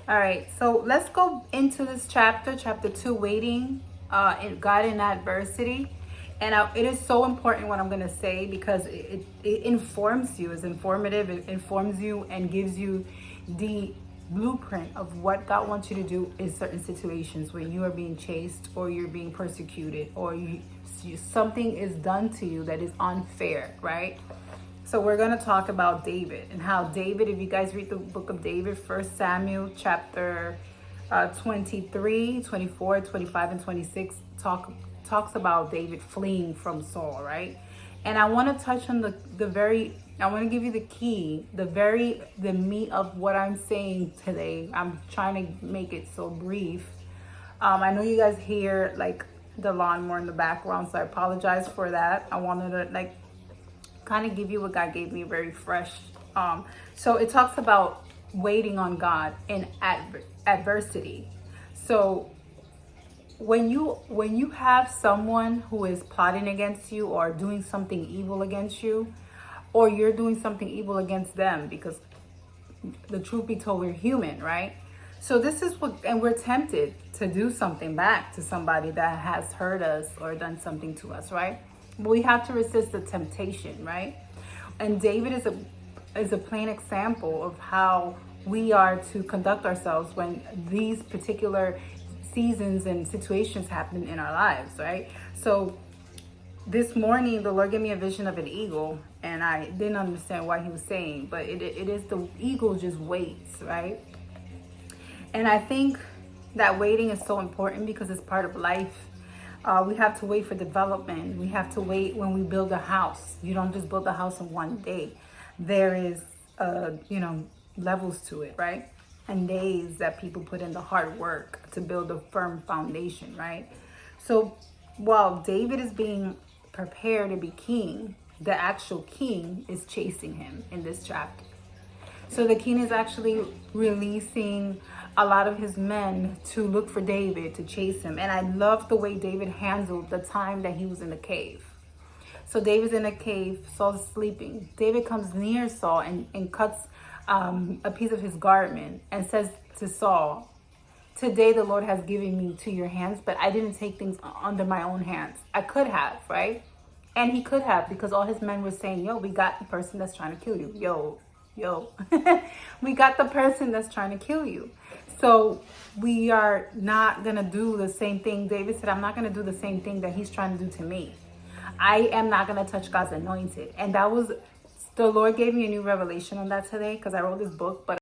All right, so let's go into this chapter 2, waiting in God in adversity. And it is so important what I'm going to say because it informs you, it's informative, it informs you and gives you the blueprint of what God wants you to do in certain situations when you are being chased or you're being persecuted or something is done to you that is unfair, right? So we're going to talk about David and how David, if you guys read the book of David, 1 Samuel chapter 23, 24, 25, and 26 talks about David fleeing from Saul, right? And I want to touch on I want to give you the key, the meat of what I'm saying today. I'm trying to make it so brief. I know you guys hear like the lawnmower in the background, so I apologize for that. I wanted to kind of give you what God gave me very fresh. So it talks about waiting on God in adversity. So when you have someone who is plotting against you or doing something evil against you, or you're doing something evil against them, because the truth be told, we're human, right? So this is and we're tempted to do something back to somebody that has hurt us or done something to us, right? But we have to resist the temptation, right? And David is a plain example of how we are to conduct ourselves when these particular seasons and situations happen in our lives, right? So this morning, the Lord gave me a vision of an eagle, and I didn't understand what he was saying, but it is the eagle just waits, right? And I think that waiting is so important because it's part of life. We have to wait for development. We have to wait when we build a house. You don't just build a house in one day. There is, levels to it, right? And days that people put in the hard work to build a firm foundation, right? So while David is being prepared to be king, the actual king is chasing him in this chapter. So the king is actually releasing a lot of his men to look for David, to chase him. And I love the way David handled the time that he was in the cave. So David's in a cave, Saul's sleeping. David comes near Saul and cuts a piece of his garment and says to Saul, "Today the Lord has given me to your hands, but I didn't take things under my own hands." I could have, right? And he could have, because all his men were saying, "Yo, we got the person that's trying to kill you. Yo, we got the person that's trying to kill you." So we are not going to do the same thing. David said, "I'm not going to do the same thing that he's trying to do to me. I am not going to touch God's anointed." And that was, the Lord gave me a new revelation on that today because I wrote this book, but